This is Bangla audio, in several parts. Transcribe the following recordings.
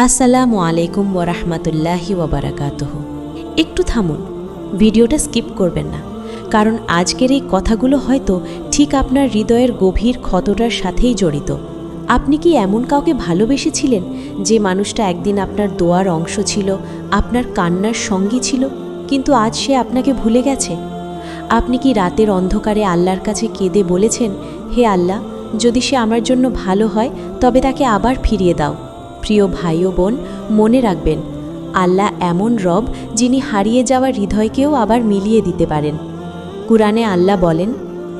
আসসালামু আলাইকুম ওয়ারাহমাতুল্লাহি ওয়াবারাকাতুহু। একটু থামুন, ভিডিওটা স্কিপ করবেন না, কারণ আজকের এই কথাগুলো হয়তো ঠিক আপনার হৃদয়ের গভীর ক্ষতটার সাথেই জড়িত। আপনি কি এমন কাউকে ভালোবেসেছিলেন যে মানুষটা একদিন আপনার দোয়ার অংশ ছিল, আপনার কান্নার সঙ্গী ছিল, কিন্তু আজ সে আপনাকে ভুলে গেছে? আপনি কি রাতের অন্ধকারে আল্লাহর কাছে কেঁদে বলেছেন, হে আল্লাহ, যদি সে আমার জন্য ভালো হয় তবে তাকে আবার ফিরিয়ে দাও? প্রিয় ভাই ও বোন, মনে রাখবেন, আল্লাহ এমন রব যিনি হারিয়ে যাওয়া হৃদয়কেও আবার মিলিয়ে দিতে পারেন। কুরআনে আল্লাহ বলেন,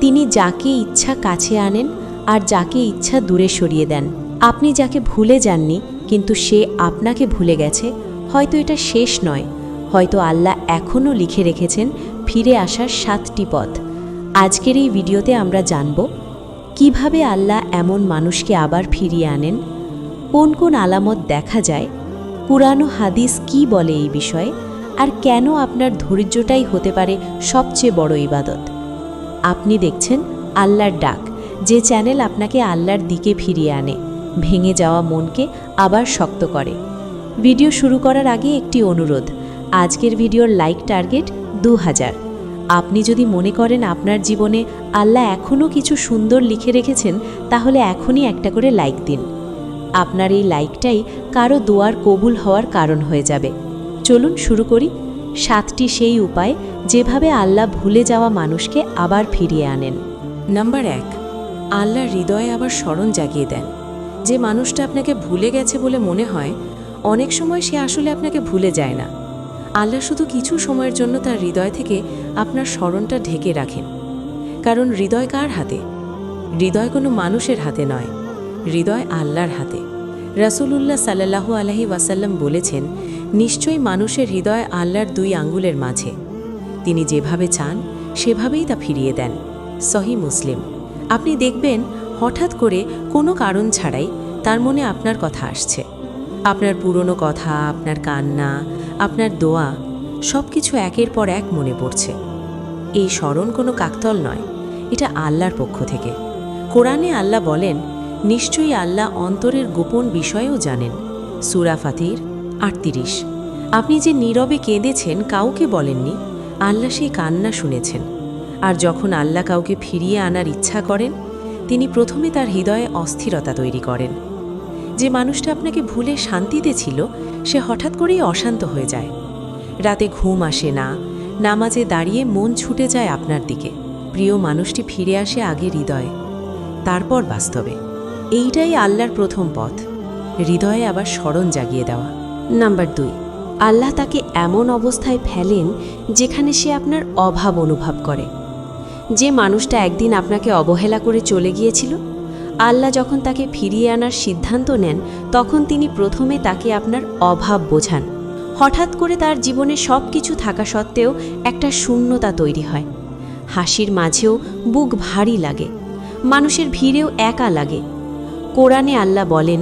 তিনি যাকে ইচ্ছা কাছে আনেন আর যাকে ইচ্ছা দূরে সরিয়ে দেন। আপনি যাকে ভুলে যাননি কিন্তু সে আপনাকে ভুলে গেছে, হয়তো এটা শেষ নয়, হয়তো আল্লাহ এখনও লিখে রেখেছেন ফিরে আসার 7টি পথ। আজকের এই ভিডিওতে আমরা জানব কিভাবে আল্লাহ এমন মানুষকে আবার ফিরিয়ে আনেন, কোন কোন আলামত দেখা যায়, কুরআন ও হাদিস কি বলে এই বিষয়ে, আর কেন আপনার ধৈর্যটাই হতে পারে সবচেয়ে বড় ইবাদত। আপনি দেখছেন আল্লাহর ডাক, যে চ্যানেল আপনাকে আল্লাহর দিকে ফিরিয়ে আনে, ভেঙে যাওয়া মনকে আবার শক্ত করে। ভিডিও শুরু করার আগে একটি অনুরোধ, আজকের ভিডিওর লাইক টার্গেট 2000। আপনি যদি মনে করেন আপনার জীবনে আল্লাহ এখনও কিছু সুন্দর লিখে রেখেছেন, তাহলে এখনই একটা করে লাইক দিন। আপনার এই লাইকটাই কারো দোয়ার কবুল হওয়ার কারণ হয়ে যাবে। চলুন শুরু করি 7টি সেই উপায় যেভাবে আল্লাহ ভুলে যাওয়া মানুষকে আবার ফিরিয়ে আনেন। নাম্বার 1, আল্লাহর হৃদয়ে আবার স্মরণ জাগিয়ে দেন। যে মানুষটা আপনাকে ভুলে গেছে বলে মনে হয়, অনেক সময় সে আসলে আপনাকে ভুলে যায় না। আল্লাহ শুধু কিছু সময়ের জন্য তার হৃদয় থেকে আপনার স্মরণটা ঢেকে রাখেন। কারণ হৃদয় কার হাতে? হৃদয় কোনো মানুষের হাতে নয়, হৃদয় আল্লাহর হাতে। রাসূলুল্লাহ সাল্লাল্লাহু আলাইহি ওয়াসাল্লাম বলেছেন, নিশ্চয়ই মানুষের হৃদয় আল্লাহর 2 আঙ্গুলের মাঝে। তিনি যেভাবে চান সেভাবেই তা ফিরিয়ে দেন। সহিহ মুসলিম। আপনি দেখবেন হঠাৎ করে কোনো কারণ ছাড়াই তার মনে আপনার কথা আসছে। আপনার পুরনো কথা, আপনার কান্না, আপনার দোয়া, সব কিছু একের পর এক মনে পড়ছে। এই স্মরণ কোনো কাকতাল নয়, এটা আল্লাহর পক্ষ থেকে। কোরআনে আল্লাহ বলেন, নিশ্চয়ই আল্লাহ অন্তরের গোপন বিষয়েও জানেন। সূরা ফাতির 38। আপনি যে নীরবে কেঁদেছেন, কাউকে বলেননি, আল্লাহ সেই কান্না শুনেছেন। আর যখন আল্লাহ কাউকে ফিরিয়ে আনার ইচ্ছা করেন, তিনি প্রথমে তার হৃদয়ে অস্থিরতা তৈরি করেন। যে মানুষটা আপনাকে ভুলে শান্তিতে ছিল, সে হঠাৎ করেই অশান্ত হয়ে যায়। রাতে ঘুম আসে না, নামাজে দাঁড়িয়ে মন ছুটে যায় আপনার দিকে। প্রিয় মানুষটি ফিরে আসে আগে হৃদয়ে, তারপর বাস্তবে। এইটাই আল্লাহর প্রথম পথ, হৃদয়ে আবার স্মরণ জাগিয়ে দেওয়া। নাম্বার 2, আল্লাহ তাকে এমন অবস্থায় ফেলেন যেখানে সে আপনার অভাব অনুভব করে। যে মানুষটা একদিন আপনাকে অবহেলা করে চলে গিয়েছিল, আল্লাহ যখন তাকে ফিরিয়ে আনার সিদ্ধান্ত নেন, তখন তিনি প্রথমে তাকে আপনার অভাব বোঝান। হঠাৎ করে তার জীবনে সব কিছু থাকা সত্ত্বেও একটা শূন্যতা তৈরি হয়। হাসির মাঝেও বুক ভারী লাগে, মানুষের ভিড়েও একা লাগে। কোরআনে আল্লাহ বলেন,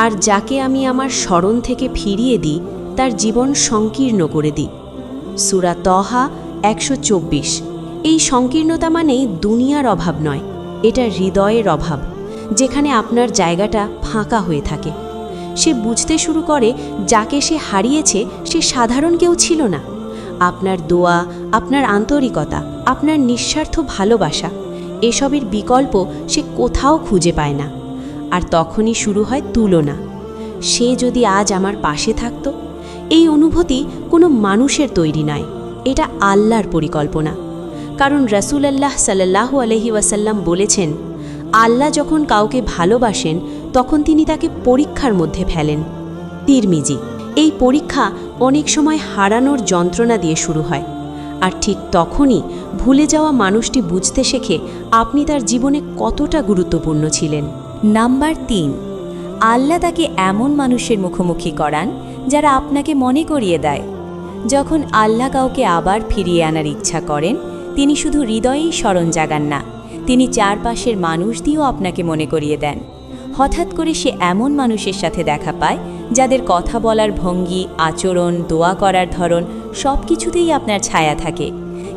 আর যাকে আমি আমার স্মরণ থেকে ফিরিয়ে দিই, তার জীবন সংকীর্ণ করে দিই। সূরা তহা 124। এই সংকীর্ণতা মানেই দুনিয়ার অভাব নয়, এটা হৃদয়ের অভাব, যেখানে আপনার জায়গাটা ফাঁকা হয়ে থাকে। সে বুঝতে শুরু করে যাকে সে হারিয়েছে সে সাধারণ কেউ ছিল না। আপনার দোয়া, আপনার আন্তরিকতা, আপনার নিঃস্বার্থ ভালোবাসা, এসবের বিকল্প সে কোথাও খুঁজে পায় না। আর তখনই শুরু হয় তুলনা। সে যদি আজ আমার পাশে থাকত। এই অনুভূতি কোনো মানুষের তৈরি নয়, এটা আল্লাহর পরিকল্পনা। কারণ রাসূলুল্লাহ সাল্লাল্লাহু আলাইহি ওয়াসাল্লাম বলেছেন, আল্লাহ যখন কাউকে ভালোবাসেন তখন তিনি তাকে পরীক্ষার মধ্যে ফেলেন। তিরমিজি। এই পরীক্ষা অনেক সময় হারানোর যন্ত্রণা দিয়ে শুরু হয়, আর ঠিক তখনই ভুলে যাওয়া মানুষটি বুঝতে শেখে আপনি তার জীবনে কতটা গুরুত্বপূর্ণ ছিলেন। নাম্বার 3, আল্লাহ তাকে এমন মানুষের মুখোমুখি করান যারা আপনাকে মনে করিয়ে দেয়। যখন আল্লাহ কাউকে আবার ফিরিয়ে আনার ইচ্ছা করেন, তিনি শুধু হৃদয়েই স্মরণ জাগান না, তিনি চারপাশের মানুষ দিয়েও আপনাকে মনে করিয়ে দেন। হঠাৎ করে সে এমন মানুষের সাথে দেখা পায় যাদের কথা বলার ভঙ্গি, আচরণ, দোয়া করার ধরন সব কিছুতেই আপনার ছায়া থাকে।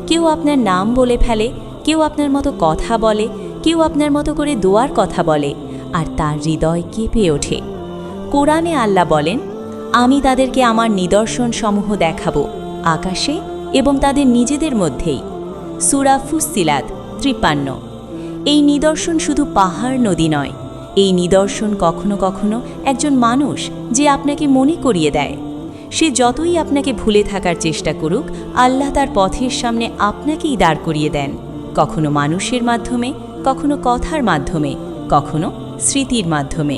কেউ আপনার নাম বলে ফেলে, কেউ আপনার মতো কথা বলে, কেউ আপনার মতো করে দোয়ার কথা বলে, আর তার হৃদয় কেঁপে ওঠে। কোরআনে আল্লাহ বলেন, আমি তাদেরকে আমার নিদর্শন সমূহ দেখাবো আকাশে এবং তাদের নিজেদের মধ্যেই। সূরা ফুসসিলাত 53। এই নিদর্শন শুধু পাহাড় নদী নয়, এই নিদর্শন কখনো কখনো একজন মানুষ যে আপনাকে মনে করিয়ে দেয়। সে যতই আপনাকে ভুলে থাকার চেষ্টা করুক, আল্লাহ তার পথের সামনে আপনাকেই দাঁড় করিয়ে দেন, কখনো মানুষের মাধ্যমে, কখনো কথার মাধ্যমে, কখনো স্মৃতির মাধ্যমে।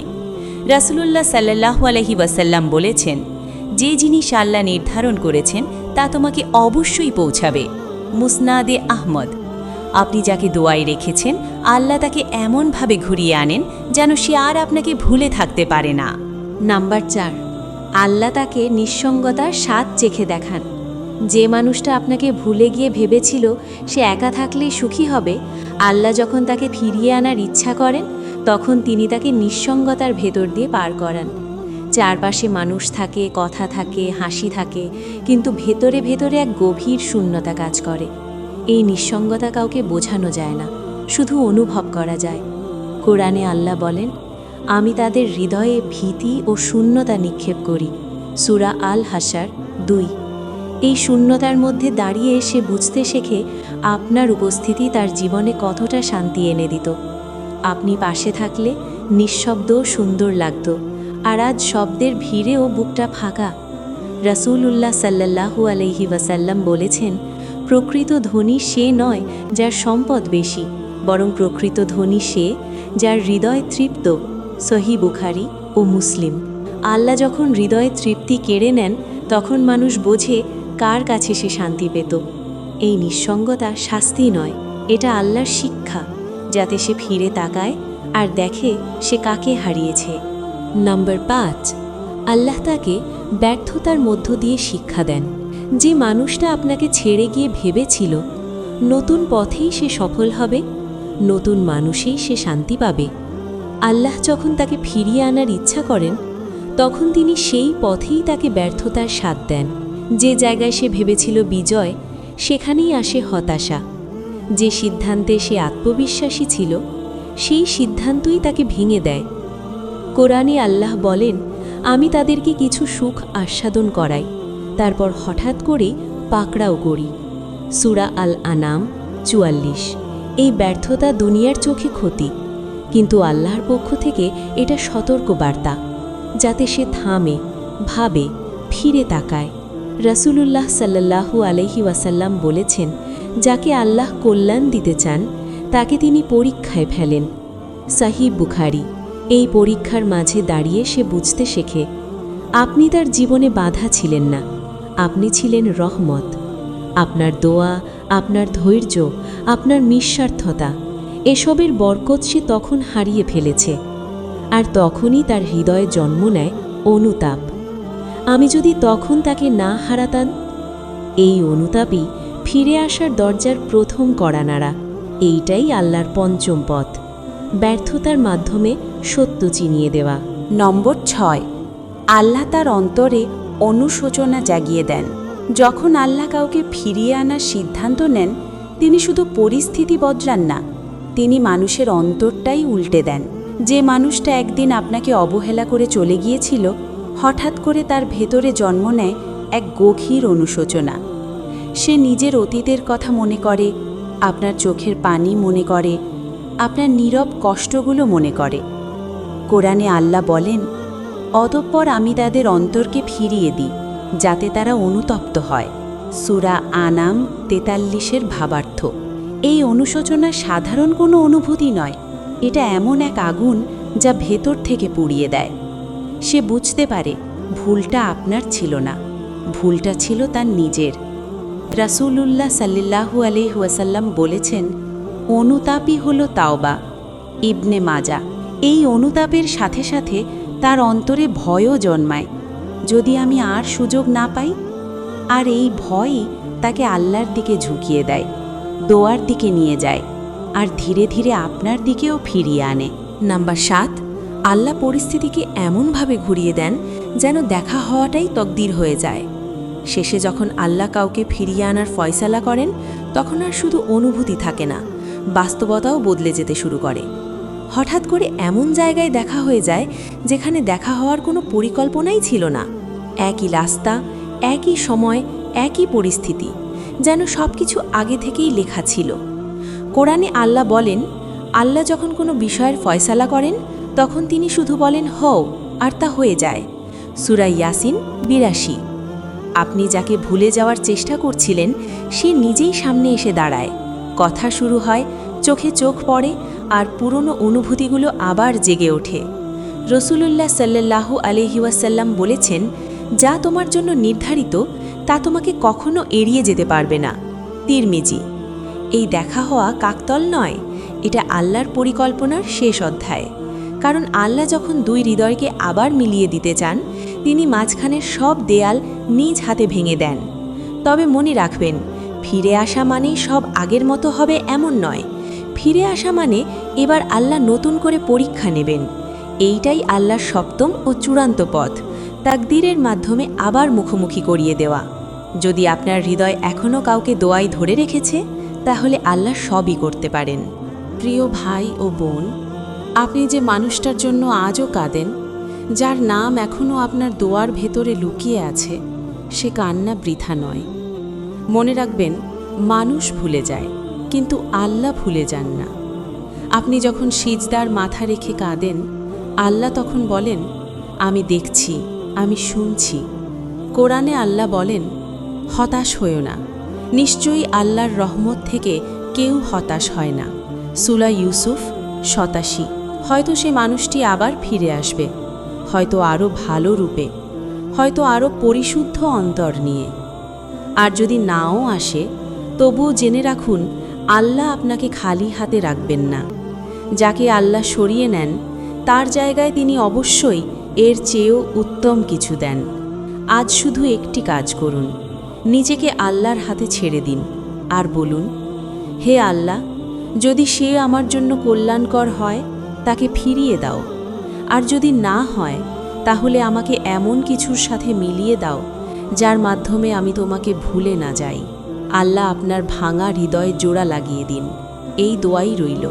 রাসূলুল্লাহ সাল্লাল্লাহু আলাইহি ওয়াসাল্লাম বলেছেন, যে জিনিস আল্লাহ নির্ধারণ করেছেন তা তোমাকে অবশ্যই পৌঁছাবে। মুসনাদে আহমদ। আপনি যাকে দোয়ায় রেখেছেন, আল্লাহ তাকে এমনভাবে ঘুরিয়ে আনেন যেন সে আর আপনাকে ভুলে থাকতে পারে না। নাম্বার 4, আল্লাহ তাকে নিঃসঙ্গতার স্বাদ চেখে দেখান। যে মানুষটা আপনাকে ভুলে গিয়ে ভেবেছিল সে একা থাকলেই সুখী হবে, আল্লাহ যখন তাকে ফিরিয়ে আনার ইচ্ছা করেন, তখন তিনি তাকে নিঃসঙ্গতার ভেতর দিয়ে পার করান। চারপাশে মানুষ থাকে, কথা থাকে, হাসি থাকে, কিন্তু ভেতরে ভেতরে এক গভীর শূন্যতা কাজ করে। এই নিঃসঙ্গতা কাউকে বোঝানো যায় না, শুধু অনুভব করা যায়। কোরআনে আল্লাহ বলেন, আমি তাদের হৃদয়ে ভীতি ও শূন্যতা নিক্ষেপ করি। সূরা আল হাসার 2। এই শূন্যতার মধ্যে দাঁড়িয়ে সে বুঝতে শেখে আপনার উপস্থিতি তার জীবনে কতটা শান্তি এনে দিত। আপনি পাশে থাকলে নিঃশব্দ সুন্দর লাগত, আর আজ শব্দের ভিড়েও বুকটা ফাঁকা। রাসূলুল্লাহ সাল্লাল্লাহু আলাইহি ওয়াসাল্লাম বলেছেন, প্রকৃত ধনী সে নয় যার সম্পদ বেশি, বরং প্রকৃত ধনী সে যার হৃদয় তৃপ্ত। সহিহ বুখারী ও মুসলিম। আল্লাহ যখন হৃদয়ে তৃপ্তি কেড়ে নেন, তখন মানুষ বোঝে কার কাছে সে শান্তি পেত। এই নিঃসঙ্গতা শাস্তি নয়, এটা আল্লাহর শিক্ষা, যাতে সে ফিরে তাকায় আর দেখে সে কাকে হারিয়েছে। নাম্বার 5, আল্লাহ তাকে ব্যর্থতার মধ্য দিয়ে শিক্ষা দেন। যে মানুষটা আপনাকে ছেড়ে গিয়ে ভেবেছিল নতুন পথেই সে সফল হবে, নতুন মানুষেই সে শান্তি পাবে, আল্লাহ যখন তাকে ফিরিয়ে আনার ইচ্ছা করেন, তখন তিনি সেই পথেই তাকে ব্যর্থতার স্বাদ দেন। যে জায়গায় সে ভেবেছিল বিজয়, সেখানেই আসে হতাশা। যে সিদ্ধান্তে সে আত্মবিশ্বাসী ছিল, সেই সিদ্ধান্তই তাকে ভেঙে দেয়। কোরআনে আল্লাহ বলেন, আমি তাদেরকে কিছু সুখ আস্বাদন করাই, তারপর হঠাৎ করে পাকড়াও করি। সূরা আল আনাম 44। এই ব্যর্থতা দুনিয়ার চোখে ক্ষতি, কিন্তু আল্লাহর পক্ষ থেকে এটা সতর্ক বার্তা, যাতে সে থামে, ভাবে, ফিরে তাকায়। রাসূলুল্লাহ সাল্লাল্লাহু আলাইহি ওয়াসাল্লাম বলেছেন, যাকে আল্লাহ কল্যাণ দিতে চান তাকে তিনি পরীক্ষায় ফেলেন। সহিহ বুখারী। এই পরীক্ষার মাঝে দাঁড়িয়ে সে বুঝতে শেখে আপনি তার জীবনে বাধা ছিলেন না, আপনি ছিলেন রহমত। আপনার দোয়া, আপনার ধৈর্য, আপনার নিঃস্বার্থতা, এসবের বরকত সে তখন হারিয়ে ফেলেছে। আর তখনই তার হৃদয়ে জন্ম নেয় অনুতাপ। আমি যদি তখন তাকে না হারাতাম। এই অনুতাপই ফিরে আসার দরজার প্রথম কড়ানাড়া। এইটাই আল্লাহর পঞ্চম পথ, ব্যর্থতার মাধ্যমে সত্য চিনিয়ে দেওয়া। নম্বর 6, আল্লাহ তার অন্তরে অনুশোচনা জাগিয়ে দেন। যখন আল্লাহ কাউকে ফিরিয়ে আনার সিদ্ধান্ত নেন, তিনি শুধু পরিস্থিতি বদলান না, তিনি মানুষের অন্তরটাই উল্টে দেন। যে মানুষটা একদিন আপনাকে অবহেলা করে চলে গিয়েছিল, হঠাৎ করে তার ভেতরে জন্ম নেয় এক গভীর অনুশোচনা। সে নিজের অতীতের কথা মনে করে, আপনার চোখের পানি মনে করে, আপনার নীরব কষ্টগুলো মনে করে। কোরআনে আল্লাহ বলেন, অতঃপর আমি তাদের অন্তরকে ফিরিয়ে দিই, যাতে তারা অনুতপ্ত হয়। সূরা আনাম 43-এর ভাবার্থ। এই অনুশোচনা সাধারণ কোনো অনুভূতি নয়, এটা এমন এক আগুন যা ভেতর থেকে পুড়িয়ে দেয়। সে বুঝতে পারে ভুলটা আপনার ছিল না, ভুলটা ছিল তার নিজের। রাসূলুল্লাহ সাল্লাল্লাহু আলাইহি ওয়াসাল্লাম বলেছেন, অনুতাপই হলো তাওবা। ইবনে মাজা। এই অনুতাপের সাথে সাথে তার অন্তরে ভয়ও জন্মায়, যদি আমি আর সুযোগ না পাই। আর এই ভয়ই তাকে আল্লাহর দিকে ঝুঁকিয়ে দেয়, দোয়ার দিকে নিয়ে যায়, আর ধীরে ধীরে আপনার দিকেও ফিরিয়ে আনে। নাম্বার 7, আল্লাহ পরিস্থিতিকে এমনভাবে ঘুরিয়ে দেন যেন দেখা হওয়াটাই তকদির হয়ে যায়। শেষে যখন আল্লাহ কাউকে ফিরিয়ে আনার ফয়সালা করেন, তখন আর শুধু অনুভূতি থাকে না, বাস্তবতাও বদলে যেতে শুরু করে। হঠাৎ করে এমন জায়গায় দেখা হয়ে যায় যেখানে দেখা হওয়ার কোনো পরিকল্পনাই ছিল না। একই রাস্তা, একই সময়, একই পরিস্থিতি, যেন সব কিছু আগে থেকেই লেখা ছিল। কোরআনে আল্লাহ বলেন, আল্লাহ যখন কোনো বিষয়ের ফয়সালা করেন তখন তিনি শুধু বলেন হও, আর তা হয়ে যায়। সূরা ইয়াসিন ৮২। আপনি যাকে ভুলে যাওয়ার চেষ্টা করছিলেন সে নিজেই সামনে এসে দাঁড়ায়, কথা শুরু হয়, চোখে চোখ পড়ে, আর পুরনো অনুভূতিগুলো আবার জেগে ওঠে। রাসূলুল্লাহ সাল্লাল্লাহু আলাইহি ওয়াসাল্লাম বলেছেন, যা তোমার জন্য নির্ধারিত তা তোমাকে কখনো এড়িয়ে যেতে পারবে না। তিরমিজি। এই দেখা হওয়া কাকতাল নয়, এটা আল্লাহর পরিকল্পনার শেষ অধ্যায়। কারণ আল্লাহ যখন দুই হৃদয়কে আবার মিলিয়ে দিতে চান, তিনি মাঝখানের সব দেয়াল নিজ হাতে ভেঙে দেন। তবে মনে রাখবেন, ফিরে আসা মানেই সব আগের মতো হবে এমন নয়। ফিরে আসা মানে এবার আল্লাহ নতুন করে পরীক্ষা নেবেন। এইটাই আল্লাহর সপ্তম ও চূড়ান্ত পথ, তাকদীরের মাধ্যমে আবার মুখোমুখি করিয়ে দেওয়া। যদি আপনার হৃদয় এখনও কাউকে দোয়ায় ধরে রেখেছে, তাহলে আল্লাহ সবই করতে পারেন। প্রিয় ভাই ও বোন, আপনি যে মানুষটার জন্য আজও কাঁদেন, যার নাম এখনও আপনার দোয়ার ভেতরে লুকিয়ে আছে, সে কান্না বৃথা নয়। মনে রাখবেন, মানুষ ভুলে যায়, কিন্তু আল্লাহ ভুলে যান না। আপনি যখন সিজদার মাথা রেখে কাঁদেন, আল্লাহ তখন বলেন, আমি দেখছি, আমি শুনছি। কোরআনে আল্লাহ বলেন, হতাশ হয়ো না, নিশ্চয়ই আল্লাহর রহমত থেকে কেউ হতাশ হয় না। সূরা ইউসুফ ৮৭। হয়তো সে মানুষটি আবার ফিরে আসবে, হয়তো আরও ভালো রূপে, হয়তো আরও পরিশুদ্ধ অন্তর নিয়ে। আর যদি নাও আসে, তবুও জেনে রাখুন, আল্লাহ আপনাকে খালি হাতে রাখবেন না। যাকে আল্লাহ সরিয়ে নেন, তার জায়গায় তিনি অবশ্যই এর চেয়েও উত্তম কিছু দেন। আজ শুধু একটি কাজ করুন, নিজেকে আল্লাহর হাতে ছেড়ে দিন আর বলুন, হে আল্লাহ, যদি সে আমার জন্য কল্যাণকর হয় তাকে ফিরিয়ে দাও, আর যদি না হয় তাহলে আমাকে এমন কিছুর সাথে মিলিয়ে দাও যার মাধ্যমে আমি তোমাকে ভুলে না যাই। আল্লাহ আপনার ভাঙা হৃদয়ে জোড়া লাগিয়ে দিন। এই দোয়াই রইল।